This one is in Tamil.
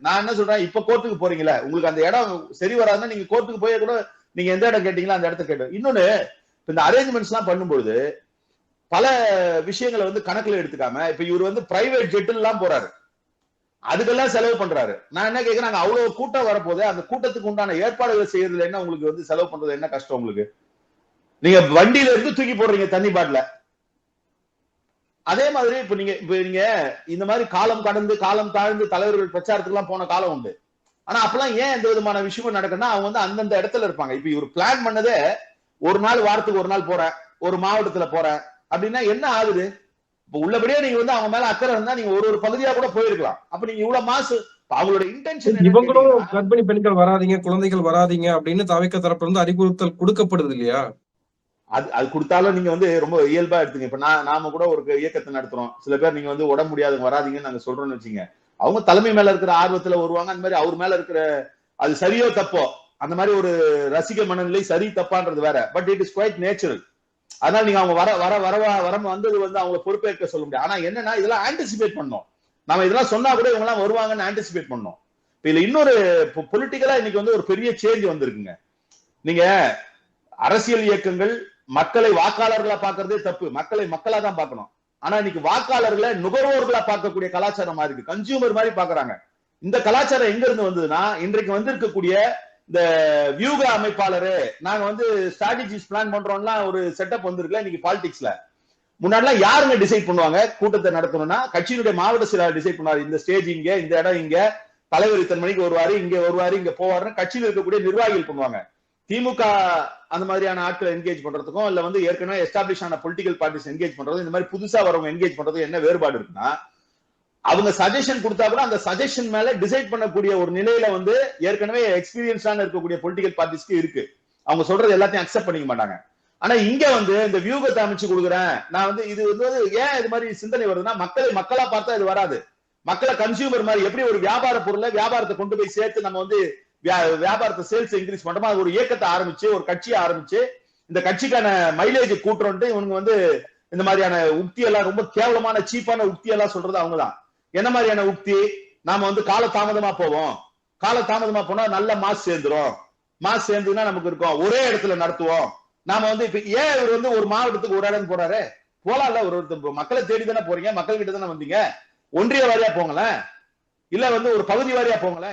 நான் என்ன சொல்றேன், இப்ப கோர்ட்டுக்கு போறீங்களா, உங்களுக்கு அந்த இடம் சரி வராதுன்னா நீங்க கோர்ட்டுக்கு போய் கூட நீங்க எந்த இடம் கேட்டீங்களோ அந்த இடத்த கேட்டு. இன்னொன்னு, இந்த அரேஞ்ச்மெண்ட்ஸ் எல்லாம் பண்ணும்போது பல விஷயங்களை வந்து கணக்குல எடுத்துக்காம, இப்ப இவர் வந்து பிரைவேட் ஜெட்ல எல்லாம் போறாரு, அதுக்கெல்லாம் செலவு பண்றாரு. நான் என்ன கேட்கிறேன், அவ்வளவு கூட்டம் வரப்போது அந்த கூட்டத்துக்கு உண்டான ஏற்பாடுகள் செய்யறதுல என்ன உங்களுக்கு வந்து செலவு பண்றது என்ன கஷ்டம் உங்களுக்கு? நீங்க வண்டியில இருந்து தூக்கி போடுறீங்க தண்ணி பாட்டில. அதே மாதிரி இப்ப நீங்க இந்த மாதிரி காலம் கடந்து காலம் தாழ்ந்து தலைவர்கள் பிரச்சாரத்துக்கு எல்லாம் போன காலம் உண்டு. ஆனா அப்பெல்லாம் ஏன் எந்த விதமான விஷயமும் நடக்குன்னா, அவங்க வந்து அந்தந்த இடத்துல இருப்பாங்க. இப்ப இவர் பிளான் பண்ணதே ஒரு நாள், வாரத்துக்கு ஒரு நாள் போறேன், ஒரு மாவட்டத்துல போறேன் அப்படின்னா என்ன ஆகுது? இப்ப உள்ளபடியே நீங்க வந்து அவங்க மேல அக்கறை இருந்தா நீங்க ஒரு ஒரு பகுதியா கூட போயிருக்கலாம். அப்ப நீங்க இவ்வளவு மாசு அவங்களோட இன்டென்ஷன் என்னன்னு இவங்களும் கேட்டீங்கன்னா, கர்ப்பிணி பெண்கள் வராதீங்க, குழந்தைகள் வராதீங்க அப்படின்னு தவிக்க தரப்புல இருந்து அறிவுறுத்தல் கொடுக்கப்படுது இல்லையா? அது அது கொடுத்தாலும் நீங்க வந்து ரொம்ப இயல்பா எடுத்துங்க. இப்ப நாம கூட ஒரு இயக்கத்தை நடத்துறோம். சில பேர் நீங்க வந்து உடம்பு முடியாதவங்க வராதீங்கன்னு நாங்க சொல்றோம்னு வச்சுங்க. அவங்க தலைமை மேல இருக்கிற ஆர்வத்துல வருவாங்க. அந்த மாதிரி அவர் மேல இருக்கிற அது சரியோ தப்போ அந்த மாதிரி ஒரு ரசிக மனநிலை சரி தப்பான்றது வேற. But it is quite natural. அதனால நீங்க அவங்க வர வர வர வர வந்தது வந்து அவங்களை பொறுப்பேற்க சொல்ல முடியாது. ஆனா என்னன்னா இதெல்லாம் ஆன்டிசிபேட் பண்ணோம். நாம இதெல்லாம் சொன்னா கூட இவங்க எல்லாம் வருவாங்கன்னு ஆன்டிசிபேட் பண்ணோம். இதுல இன்னொரு பொலிட்டிக்கலா இன்னைக்கு வந்து ஒரு பெரிய சேஞ்ச் வந்திருக்குங்க. நீங்க அரசியல் இயக்கங்கள் மக்களை வாக்காளர்களா பாக்குறதே தப்பு. மக்களை மக்களா தான் பார்க்கணும். ஆனா இன்னைக்கு வாக்காளர்களை நுகர்வோர்களா பார்க்கக்கூடிய கலாச்சாரம் இருக்கு. கன்சியூமர் மாதிரி பாக்குறாங்க. இந்த கலாச்சாரம் எங்க இருந்து வந்ததுன்னா, இன்றைக்கு வந்திருக்கக்கூடிய இந்த வியூக அமைப்பாளரு நாங்க வந்து ஸ்ட்ராட்டஜிஸ் பிளான் பண்றோம்லாம் ஒரு செட்டப் வந்திருக்குல்ல இன்னைக்கு பாலிடிக்ஸ்ல. முன்னாடிலாம் யாருங்க டிசைட் பண்ணுவாங்க கூட்டத்தை நடத்தணும்னா, கட்சியினுடைய மாவட்ட செயலாளர் டிசைட் பண்ணுவாரு. இந்த ஸ்டேஜ் இங்க, இந்த இடம் இங்க, தலைவர் இத்தனை மணிக்கு வருவாரு, இங்க வருவாரு, இங்க போவாருன்னு கட்சியில் இருக்கக்கூடிய நிர்வாகிகள் பண்ணுவாங்க. திமுக அந்த மாதிரியான ஆட்களை என்கேஜ் பண்றதுக்கும் இல்ல வந்து ஏற்கனவே எஸ்டாப்ளிஷ் ஆன பொலிட்டிக்கல் பார்ட்டிஸ் என்கேஜ் பண்றதும் இந்த மாதிரி புதுசா வரவங்க என்கேஜ் பண்றதும் என்ன வேறுபாடு இருக்குன்னா, அவங்க சஜஷன் கொடுத்தா கூட அந்த சஜஷன் மேல டிசைட் பண்ணக்கூடிய ஒரு நிலையில வந்து ஏற்கனவே எக்ஸ்பீரியன்ஸான இருக்கக்கூடிய பொலிட்டிக்கல் பார்ட்டிஸ்க்கு இருக்கு. அவங்க சொல்றது எல்லாத்தையும் அக்செப்ட் பண்ணிக்க மாட்டாங்க. ஆனா இங்க வந்து இந்த வியூகத்தை அமைச்சு கொடுக்குறேன் நான் வந்து இது வந்து ஏன் இது மாதிரி சிந்தனை வருதுன்னா, மக்களை மக்களா பார்த்தா இது வராது. மக்களை கன்சியூமர் மாதிரி எப்படி ஒரு வியாபார பொருளை வியாபாரத்தை கொண்டு போய் சேர்த்து நம்ம வந்து வியாபாரத்தை சேல்ஸ் இன்க்ரீஸ் பண்றோமா, அது ஒரு இயக்கத்தை ஆரம்பிச்சு ஒரு கட்சியை ஆரம்பிச்சு இந்த கட்சிக்கான மைலேஜ் கூட்டுறோன்ட்டு இவங்க வந்து இந்த மாதிரியான உக்தி எல்லாம் ரொம்ப கேவலமான சீப்பான உக்தி எல்லாம் சொல்றது அவங்கதான். என்ன மாதிரியான உக்தி? நாம வந்து கால தாமதமா போவோம், கால தாமதமா போனா நல்ல மாஸ் சேர்ந்துரும், மாஸ் சேர்ந்துன்னா நமக்கு இருக்கும், ஒரே இடத்துல நடத்துவோம். நாம வந்து இப்ப ஏன் இவர் வந்து ஒரு மாவட்டத்துக்கு ஒரு இடம் போறாரு? போலாம்ல, ஒரு மக்களை தேடி தானே போறீங்க, மக்கள் கிட்ட தானே வந்தீங்க. ஒன்றிய வாரியா போங்களேன், இல்ல வந்து ஒரு பகுதி வாரியா போங்களேன்.